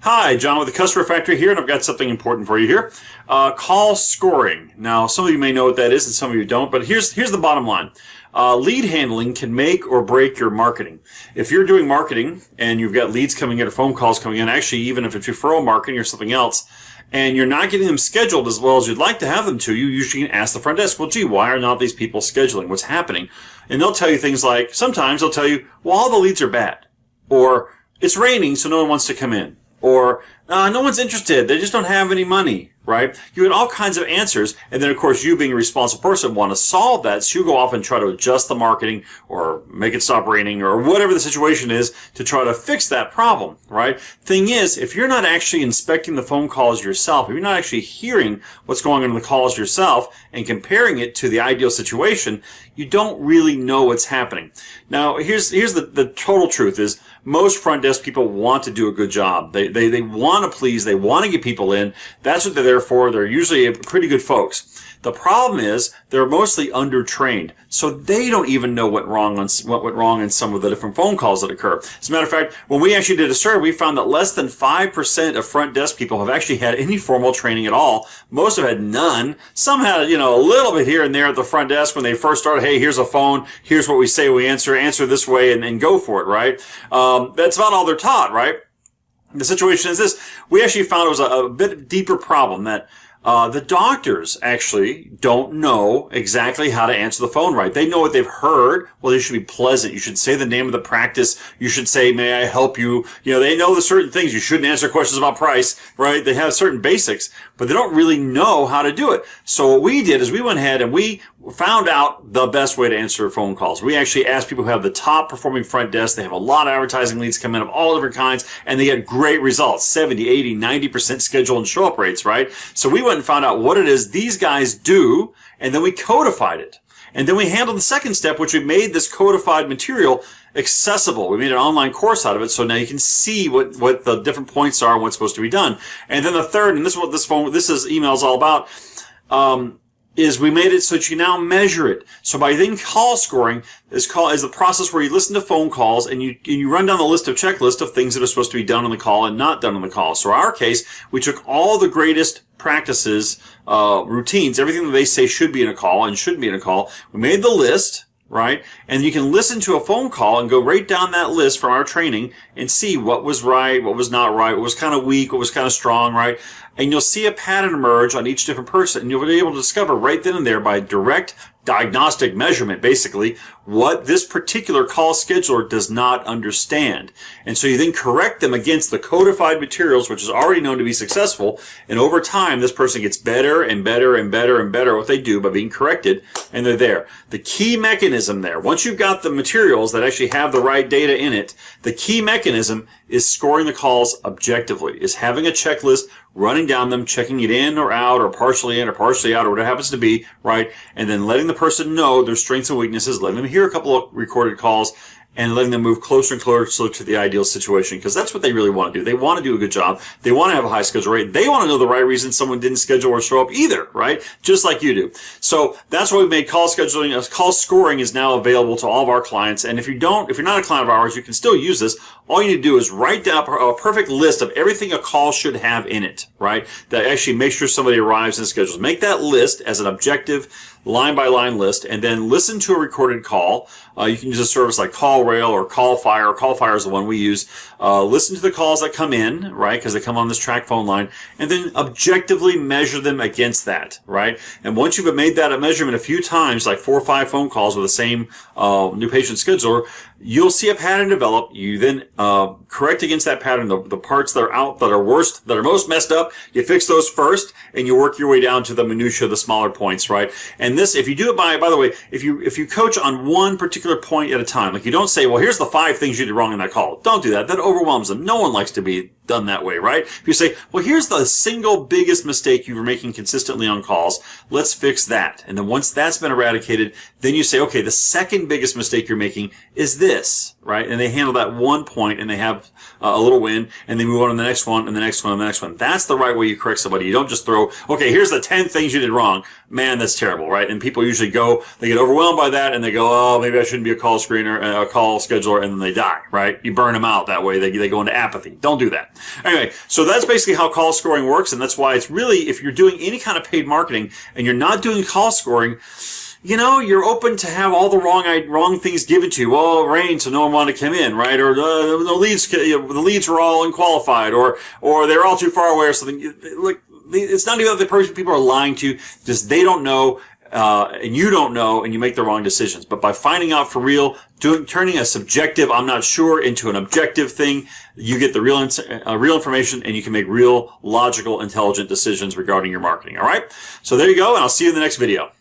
Hi, John with the Customer Factory here, and I've got something important for you here. Call scoring. Now, some of you may know what that is, and some of you don't, but here's the bottom line. Lead handling can make or break your marketing. If you're doing marketing and you've got leads coming in or phone calls coming in, actually even if it's referral marketing or something else, and you're not getting them scheduled as well as you'd like to have them to, you usually can ask the front desk, well, gee, why are not these people scheduling? What's happening? And they'll tell you things like, sometimes they'll tell you, well, all the leads are bad. Or, it's raining, so no one wants to come in. Or, no one's interested, they just don't have any money, right? You get all kinds of answers, and then of course you being a responsible person want to solve that, so you go off and try to adjust the marketing or make it stop raining or whatever the situation is to try to fix that problem, right? Thing is, if you're not actually inspecting the phone calls yourself, if you're not actually hearing what's going on in the calls yourself and comparing it to the ideal situation, you don't really know what's happening. Now, here's the total truth is most front desk people want to do a good job. They want to please, they want to get people in. That's what they're there for. They're usually pretty good folks. The problem is they're mostly undertrained, so they don't even know what went wrong in some of the different phone calls that occur. As a matter of fact, when we actually did a survey, we found that less than 5% of front desk people have actually had any formal training at all. Most have had none. Some had, a little bit here and there at the front desk when they first started. Hey, here's a phone. Here's what we say we answer this way, and go for it, right? That's about all they're taught, right? The situation is this. We actually found it was a bit deeper problem that the doctors actually don't know exactly how to answer the phone right. They know what they've heard. Well, they should be pleasant. You should say the name of the practice. You should say, may I help you? They know the certain things. You shouldn't answer questions about price, right? They have certain basics, but they don't really know how to do it. So what we did is we went ahead and we found out the best way to answer phone calls. We actually asked people who have the top performing front desk. They have a lot of advertising leads come in of all different kinds, and they get great results, 70, 80, 90% schedule and show up rates, right? So we went and found out what it is these guys do, and then we codified it. And then we handled the second step, which we made this codified material accessible. We made an online course out of it, so now you can see what the different points are and what's supposed to be done. And then the third, and this is what this email is all about, is we made it so that you now measure it. So by then call scoring is the process where you listen to phone calls and you run down the checklist of things that are supposed to be done on the call and not done on the call. So in our case, we took all the greatest practices, routines, everything that they say should be in a call and shouldn't be in a call. We made the list, right? And you can listen to a phone call and go right down that list from our training and see what was right, what was not right, what was kind of weak, what was kind of strong, right? And you'll see a pattern emerge on each different person, and you'll be able to discover right then and there by direct diagnostic measurement, basically, what this particular call scheduler does not understand. And so you then correct them against the codified materials, which is already known to be successful, and over time, this person gets better and better and better and better at what they do by being corrected, and they're there. The key mechanism there, once you've got the materials that actually have the right data in it, the key mechanism is scoring the calls objectively, is having a checklist, running down them, checking it in or out, or partially in or partially out, or whatever it happens to be, right? And then letting the person know their strengths and weaknesses, letting them hear a couple of recorded calls, and letting them move closer and closer to the ideal situation, because that's what they really want to do. They want to do a good job. They want to have a high schedule rate. They want to know the right reason someone didn't schedule or show up either, right? Just like you do. So that's why we made call scheduling. Call scoring is now available to all of our clients. And if you're not a client of ours, you can still use this. All you need to do is write down a perfect list of everything a call should have in it, right? That actually makes sure somebody arrives and schedules. Make that list as an objective line-by-line list, and then listen to a recorded call. You can use a service like CallRail or CallFire. CallFire is the one we use. Listen to the calls that come in, right, because they come on this track phone line, and then objectively measure them against that, right? And once you've made that a measurement a few times, like 4 or 5 phone calls with the same new patient scheduler, you'll see a pattern develop. You then correct against that pattern the parts that are out, that are worst, that are most messed up. You fix those first, and you work your way down to the minutia, the smaller points, right? And this, if you do it by the way, if you coach on one particular point at a time, like you don't say, well, here's the 5 things you did wrong in that call. Don't do that. That overwhelms them. No one likes to be done that way, right? If you say, well, here's the single biggest mistake you were making consistently on calls, let's fix that. And then once that's been eradicated, then you say, okay, the second biggest mistake you're making is this, right? And they handle that one point and they have a little win, and they move on to the next one and the next one and the next one. That's the right way you correct somebody. You don't just throw, okay, here's the 10 things you did wrong. Man, that's terrible, right? And people usually they get overwhelmed by that, and they go, oh, maybe I shouldn't be a call screener, a call scheduler, and then they die, right? You burn them out that way. They go into apathy. Don't do that. Anyway, so that's basically how call scoring works, and that's why it's really, if you're doing any kind of paid marketing and you're not doing call scoring, you know, you're open to have all the wrong things given to you. Well, it rained, so no one wanted to come in, right? Or the leads were all unqualified, or they're all too far away, or something. Like, it's not even that the people are lying to you; just they don't know, and you don't know, and you make the wrong decisions. But by finding out for real, turning a subjective "I'm not sure" into an objective thing, you get the real information, and you can make real, logical, intelligent decisions regarding your marketing. All right. So there you go, and I'll see you in the next video.